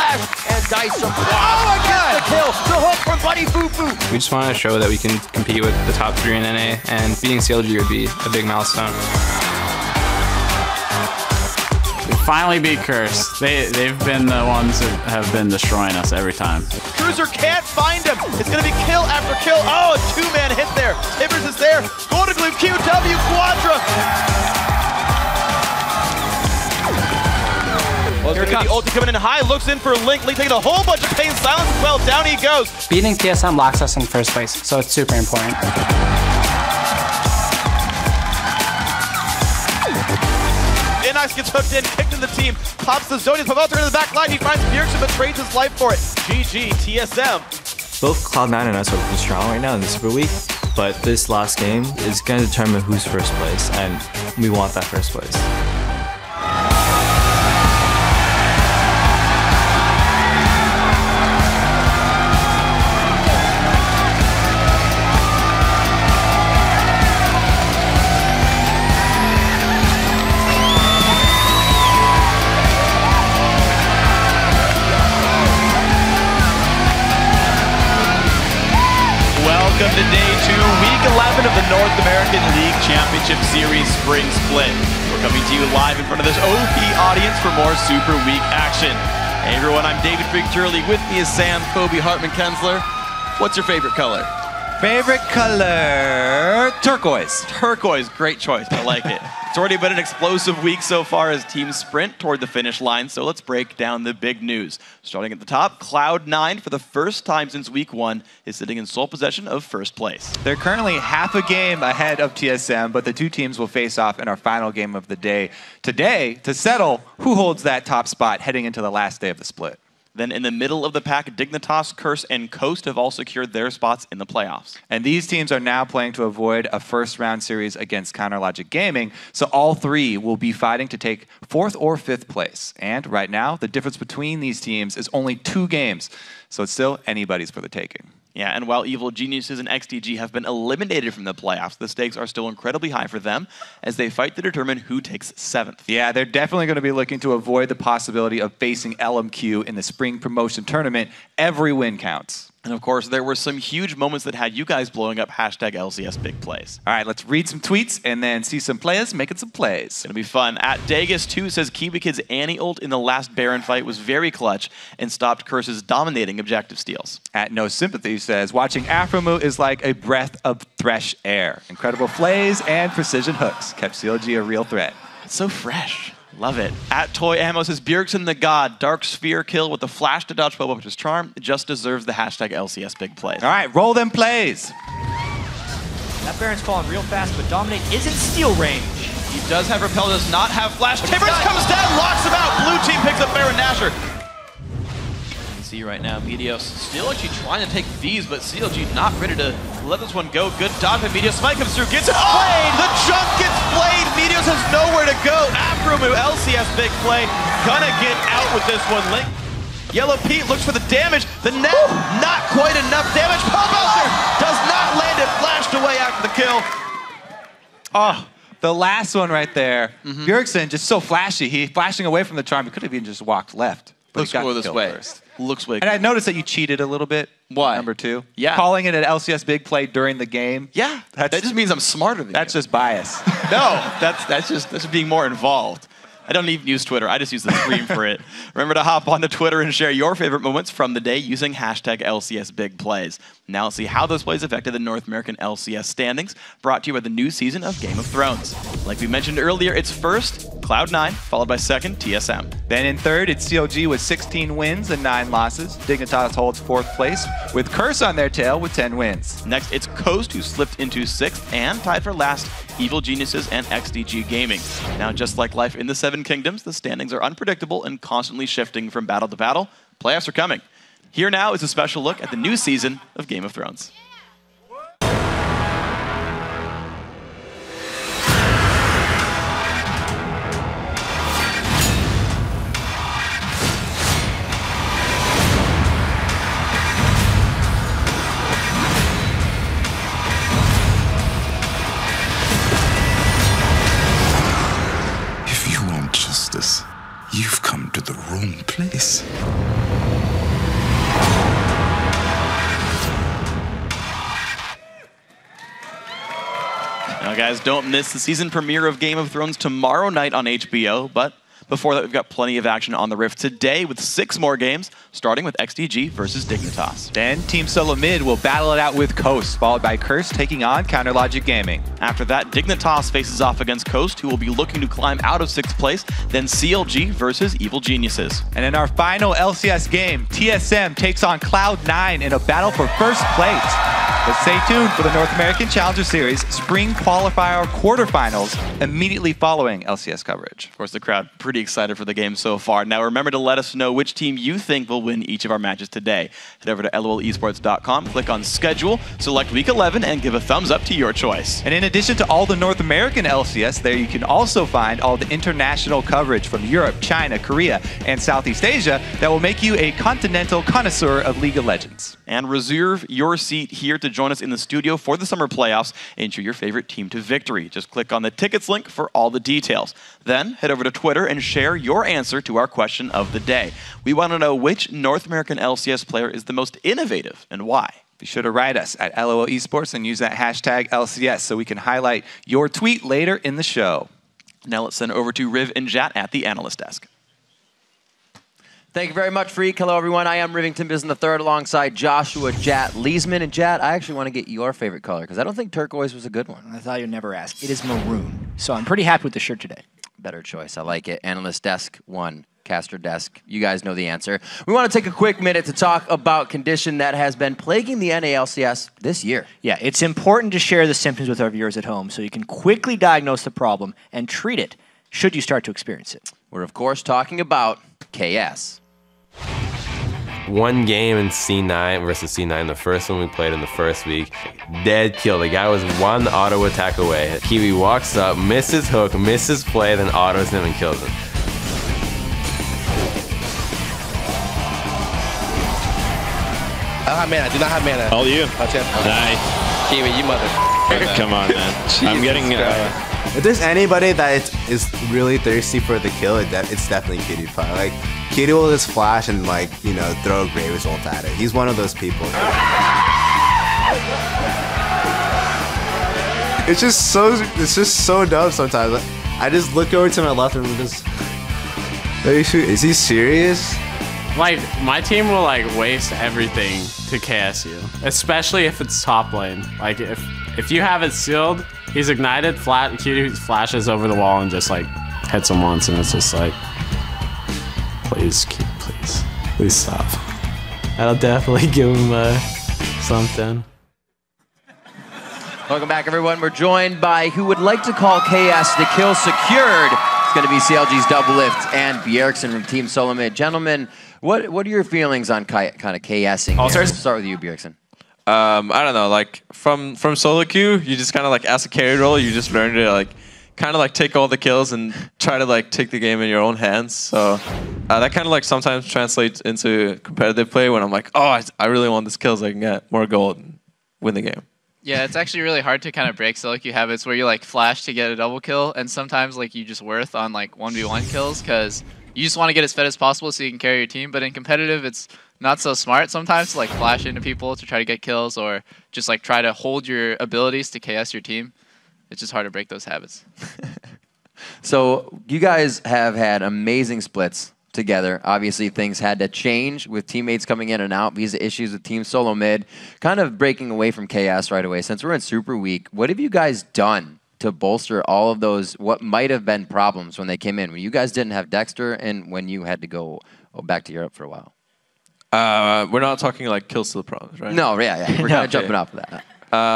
flash, and Dice from gets the kill. The hook from Buddy Fufu. We just want to show that we can compete with the top 3 in NA, and beating CLG would be a big milestone. We finally beat Curse. They've been the ones that have been destroying us every time. Cruiser can't find him. It's going to be kill after kill. Oh, a 2-man hit there. Tibbers is there. Golden Gloom QW Quadra. Well, here comes the ulti coming in high. Looks in for Link. Link taking a whole bunch of pain. Silence as well. Down he goes. Beating TSM locks us in first place, so it's super important. Nice gets hooked in, kicked in the team, pops the Zodiac, Pavelter into the back line, he finds Bjergsen but trades his life for it. GG, TSM. Both Cloud9 and us are looking strong right now in the Super Week, but this last game is going to determine who's first place, and we want that first place. Welcome to Day 2, Week 11 of the North American League Championship Series Spring Split. We're coming to you live in front of this OP audience for more Super Week action. Hey everyone, I'm David Freak Turley. With me is Sam, Kobe, Hartman, Kensler. What's your favorite color? Favorite color, turquoise. Turquoise, great choice, I like it. It's already been an explosive week so far as teams sprint toward the finish line, so let's break down the big news. Starting at the top, Cloud9, for the first time since week 1, is sitting in sole possession of first place. They're currently half a game ahead of TSM, but the two teams will face off in our final game of the day today to settle who holds that top spot heading into the last day of the split. Then in the middle of the pack, Dignitas, Curse, and Coast have all secured their spots in the playoffs. And these teams are now playing to avoid a first-round series against Counterlogic Gaming, so all 3 will be fighting to take 4th or 5th place. And right now, the difference between these teams is only 2 games, so it's still anybody's for the taking. Yeah, and while Evil Geniuses and XDG have been eliminated from the playoffs, the stakes are still incredibly high for them as they fight to determine who takes 7th. Yeah, they're definitely going to be looking to avoid the possibility of facing LMQ in the spring promotion tournament. Every win counts. And of course, there were some huge moments that had you guys blowing up hashtag LCS Big Plays. All right, let's read some tweets and then see some players making some plays. It's gonna be fun. At Dagus2 says Kiwi Kid's Annie ult in the last Baron fight was very clutch and stopped Curse's dominating objective steals. At No Sympathy says watching Afromu is like a breath of fresh air. Incredible plays and precision hooks kept CLG a real threat. It's so fresh. Love it. At Toy Ammo says Bjergsen the God, Dark Sphere kill with the flash to dodge Boba, which is charm, just deserves the hashtag LCS Big Plays. All right, roll them plays. That Baron's falling real fast, but Dominate is in steal range. He does have Repel, does not have flash. Tibbers comes down, locks him out. Blue team picks up Baron Nashor. You can see right now, Meteos still actually trying to take these, but CLG not ready to let this one go. Good dodge by Meteos. Smite comes through, gets it flayed. The jump gets flayed. Meteos has nowhere to go. Afromu, LCS Big Play, gonna get out with this one. Link. Yellow Pete looks for the damage. The net, not quite enough damage. Pavelter does not land it. Flashed away after the kill. Oh, the last one right there. Bjergsen just so flashy. He flashing away from the charm. He could have even just walked left. But Let's go this way. First. Looks way. And I noticed that you cheated a little bit. Why? Number 2. Yeah. Calling it an LCS Big Play during the game. Yeah. That just means I'm smarter than you. That's just bias. No, that's just being more involved. I don't even use Twitter. I just use the screen for it. Remember to hop onto Twitter and share your favorite moments from the day using hashtag LCS Big Plays. Now let's see how those plays affected the North American LCS standings, brought to you by the new season of Game of Thrones. Like we mentioned earlier, it's first Cloud9, followed by second TSM. Then in third, it's CLG with 16 wins and 9 losses. Dignitas holds 4th place with Curse on their tail with 10 wins. Next, it's Coast, who slipped into 6th, and tied for last, Evil Geniuses and XDG Gaming. Now, just like life in the Seven Kingdoms, the standings are unpredictable and constantly shifting from battle to battle. Playoffs are coming. Here now is a special look at the new season of Game of Thrones. You've come to the wrong place. guys, don't miss the season premiere of Game of Thrones tomorrow night on HBO, but before that, we've got plenty of action on the Rift today with 6 more games, starting with XDG versus Dignitas. Then Team Solo Mid will battle it out with Coast, followed by Curse taking on Counterlogic Gaming. After that, Dignitas faces off against Coast, who will be looking to climb out of 6th place, then CLG versus Evil Geniuses. And in our final LCS game, TSM takes on Cloud9 in a battle for first place. But stay tuned for the North American Challenger Series Spring Qualifier quarterfinals immediately following LCS coverage. Of course, the crowd pretty excited for the game so far. Now remember to let us know which team you think will win each of our matches today. Head over to lolesports.com, click on schedule, select week 11, and give a thumbs up to your choice. And in addition to all the North American LCS, there you can also find all the international coverage from Europe, China, Korea, and Southeast Asia that will make you a continental connoisseur of League of Legends. And reserve your seat here to join us in the studio for the summer playoffs and cheer your favorite team to victory. Just click on the tickets link for all the details. Then head over to Twitter and share your answer to our question of the day. We want to know which North American LCS player is the most innovative and why. Be sure to write us at LOL Esports and use that hashtag LCS so we can highlight your tweet later in the show. Now let's send over to Riv and Jat at the analyst desk. Thank you very much, Freak. Hello, everyone. I am Rivington Bison III alongside Joshua Jat Leesman. And Jat, I actually want to get your favorite color because I don't think turquoise was a good one. I thought you'd never ask. It is maroon. So I'm pretty happy with the shirt today. Better choice. I like it. Analyst Desk 1. Caster Desk. You guys know the answer. We want to take a quick minute to talk about condition that has been plaguing the NA LCS this year. Yeah, it's important to share the symptoms with our viewers at home so you can quickly diagnose the problem and treat it should you start to experience it. We're, of course, talking about KS. One game in C9 versus C9, the first one we played in the first week, dead kill. The guy was one auto attack away. Kiwi walks up, misses hook, misses play, then autos him and kills him. I don't have mana. I do not have mana. All you. Nice. Kiwi, you mother. Come on, man. I'm getting... if there's anybody that is really thirsty for the kill, it's definitely Kitty Pie. Like, Kitty will just flash and, like, you know, throw a great result at it. He's one of those people. It's just so dumb sometimes. I just look over to my left and just... Is he serious? Like, my team will, like, waste everything to KS you. Especially if it's top lane. Like, if you have it sealed, he's ignited, Kitty flashes over the wall and just, like, hits him once, and it's just like... Please stop. That'll definitely give him something. Welcome back, everyone. We're joined by who would like to call KS the kill secured. It's going to be CLG's Double Lift and Bjergsen from Team Solo Mid. Gentlemen, what are your feelings on kind of KSing? Let's start with you, Bjergsen. I don't know. Like from solo queue, you just kind of like as a carry role, you just learn to like kind of like take all the kills and try to like take the game in your own hands. So that kind of like sometimes translates into competitive play when I'm like, oh, I really want this kill so I can get more gold and win the game. Yeah, it's actually really hard to kind of break solo queue habits where you like flash to get a double kill, and sometimes like you just worth on like 1v1 kills because you just want to get as fed as possible so you can carry your team. But in competitive, it's not so smart sometimes to like flash into people to try to get kills or just like try to hold your abilities to KS your team. It's just hard to break those habits. So you guys have had amazing splits together. Obviously, things had to change with teammates coming in and out. Visa issues with Team Solo Mid, kind of breaking away from KS right away. Since we're in Super Week, what have you guys done to bolster all of those, what might have been problems when they came in? When you guys didn't have Dexter and when you had to go back to Europe for a while? We're not talking like kill steal problems, right? No, yeah. We're kind of jumping off of that.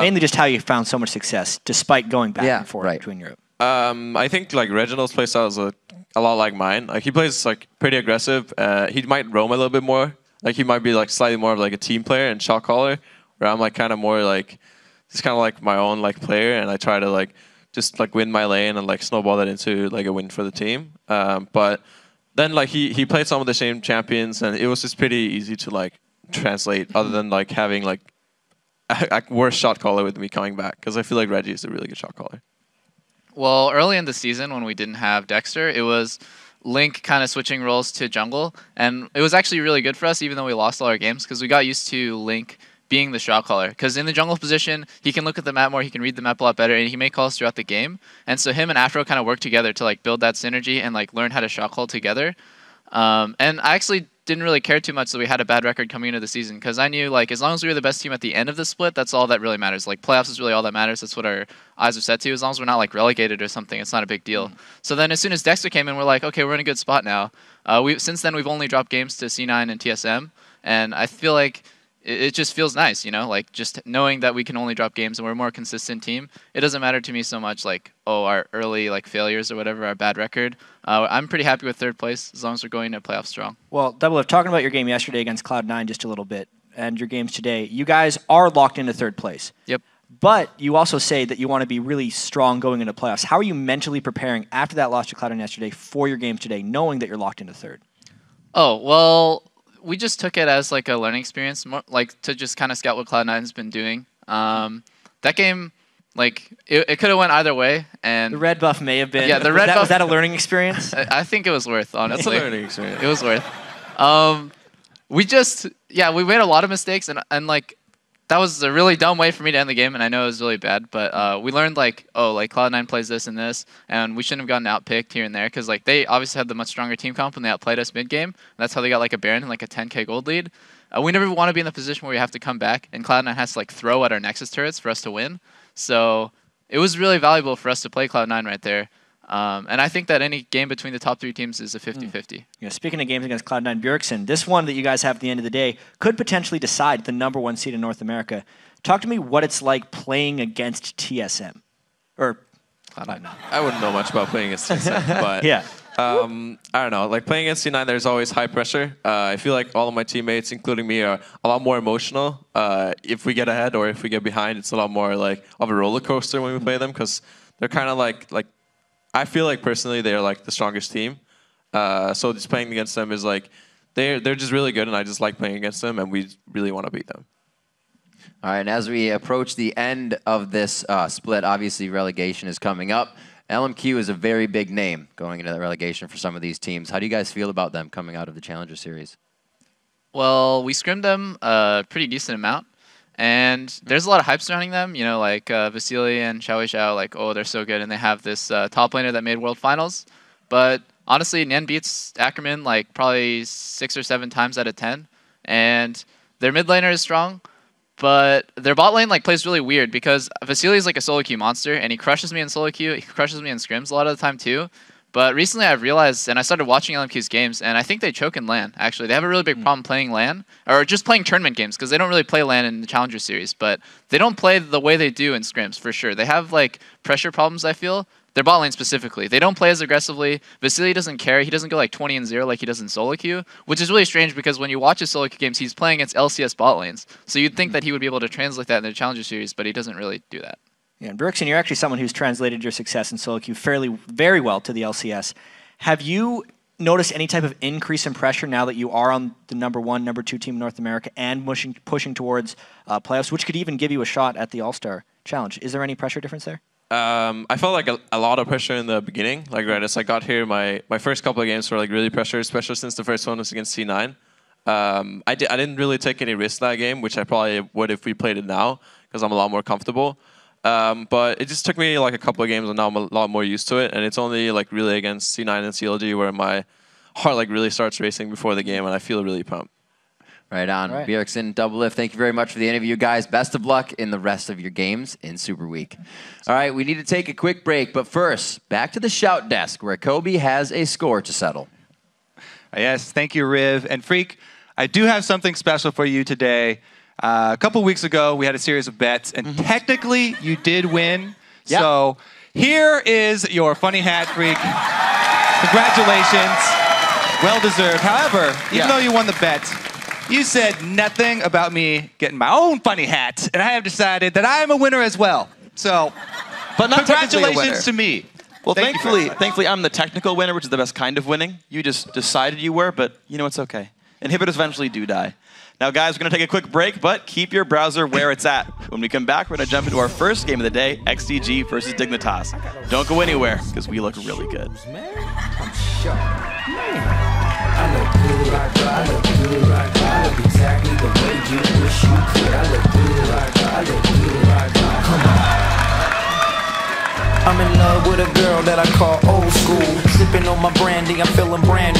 Mainly just how you found so much success despite going back and forth between Europe. I think like Reginald's playstyle is a lot like mine. Like he plays like pretty aggressive. He might roam a little bit more. Like he might be like slightly more of like a team player and shot caller, where I'm like kind of more like just kind of like my own like player, and I try to like just like win my lane and like snowball that into like a win for the team. But then like he played some of the same champions, and it was just pretty easy to like translate. Other than like having like a worse shot caller with me coming back, because I feel like Reggie is a really good shot caller. Well, early in the season when we didn't have Dexter, it was Link kind of switching roles to jungle, and it was actually really good for us even though we lost all our games because we got used to Link being the shot caller. Because in the jungle position, he can look at the map more, he can read the map a lot better, and he make calls throughout the game. And so him and Afro kind of work together to like build that synergy and like learn how to shot call together. And I actually didn't really care too much that we had a bad record coming into the season, because I knew like as long as we were the best team at the end of the split, that's all that really matters. Like playoffs is really all that matters. That's what our eyes are set to. As long as we're not like relegated or something, it's not a big deal. So then as soon as Dexter came in, we're like, okay, we're in a good spot now. Since then we've only dropped games to C9 and TSM, and I feel like it just feels nice, you know, like just knowing that we can only drop games and we're a more consistent team. It doesn't matter to me so much like, oh, our early like failures or whatever, our bad record. I'm pretty happy with 3rd place as long as we're going to playoffs strong. Well, Double F, talking about your game yesterday against Cloud9 just a little bit, and your games today, you guys are locked into 3rd place. Yep. But you also say that you want to be really strong going into playoffs. How are you mentally preparing after that loss to Cloud9 yesterday for your games today, knowing that you're locked into 3rd? Oh, well, we just took it as like a learning experience, more, like to just kind of scout what Cloud9's been doing. That game, like it could have went either way, and the red buff may have been. Yeah, the red buff. Was that a learning experience? I think it was worth, honestly. That's a learning experience. It was worth. We made a lot of mistakes, and like that was a really dumb way for me to end the game, and I know it was really bad, but we learned like, oh, like Cloud9 plays this and this, and we shouldn't have gotten outpicked here and there, because like they obviously had the much stronger team comp and they outplayed us mid game. That's how they got like a Baron and like a 10k gold lead. We never want to be in the position where we have to come back, and Cloud9 has to like throw at our Nexus turrets for us to win. So it was really valuable for us to play Cloud9 right there. And I think that any game between the top 3 teams is a 50-50. Yeah, speaking of games against Cloud9, Bjergsen, this one that you guys have at the end of the day could potentially decide the #1 seed in North America. Talk to me what it's like playing against TSM. Or Cloud9. I wouldn't know much about playing against TSM, but yeah. I don't know. Like playing against C9, there's always high pressure. I feel like all of my teammates, including me, are a lot more emotional. If we get ahead or if we get behind, it's a lot more like of a roller coaster when we play them, because they're kind of like I feel like personally they're like the strongest team. So just playing against them is like they're just really good, and I just like playing against them, and we really want to beat them. All right, and as we approach the end of this split, obviously relegation is coming up. LMQ is a very big name going into that relegation for some of these teams. How do you guys feel about them coming out of the Challenger Series? Well, we scrimmed them a pretty decent amount, and there's a lot of hype surrounding them. You know, like Vasily and Xiao Xiao, like, oh, they're so good, and they have this top laner that made World Finals. But honestly, Nian beats Ackerman like probably 6 or 7 times out of 10, and their mid laner is strong. But their bot lane like plays really weird, because Vasily is like a solo queue monster, and he crushes me in solo queue. He crushes me in scrims a lot of the time too. But recently I've realized, and I started watching LMQ's games, and I think they choke in LAN, actually. They have a really big problem playing LAN, or just playing tournament games, because they don't really play LAN in the Challenger Series. But they don't play the way they do in scrims, for sure. They have like pressure problems, I feel. Their bot lane specifically. They don't play as aggressively. Vasily doesn't care. He doesn't go like 20-0 like he does in solo queue, which is really strange, because when you watch his solo queue games, he's playing against LCS bot lanes. So you'd think that he would be able to translate that in the Challenger Series, but he doesn't really do that. Yeah, and Bjergsen, you're actually someone who's translated your success in solo queue very well to the LCS. Have you noticed any type of increase in pressure now that you are on the #1, #2 team in North America and pushing towards playoffs, which could even give you a shot at the All-Star Challenge? Is there any pressure difference there? I felt like a lot of pressure in the beginning. Like right as I got here, my first couple of games were like really pressured, especially since the first one was against C9. I didn't really take any risks that game, which I probably would if we played it now, because I'm a lot more comfortable. But it just took me like a couple of games, and now I'm a lot more used to it. And it's only like really against C9 and CLG where my heart like really starts racing before the game, and I feel really pumped. Right on. All right. Bjergsen, Double Lift, thank you very much for the interview, guys. Best of luck in the rest of your games in Super Week. All right, we need to take a quick break, but first, back to the Shout Desk, where Kobe has a score to settle. Yes, thank you, Riv. And Freak, I do have something special for you today. A couple weeks ago, we had a series of bets, and technically, you did win. Yep. So here is your funny hat, Freak. Congratulations. Well-deserved. However, even though you won the bet, you said nothing about me getting my own funny hat, and I have decided that I am a winner as well. So, but not congratulations to me. Well, thankfully, I'm the technical winner, which is the best kind of winning. You just decided you were, but you know it's okay. Inhibitors eventually do die. Now, guys, we're going to take a quick break, but keep your browser where it's at. When we come back, we're going to jump into our first game of the day, XDG versus Dignitas. Don't go anywhere, because we look really good. I look good right exactly the way you wish you could. I look good, I look good. Come on. I'm in love with a girl that I call old school. Sipping on my brandy, I'm feeling brand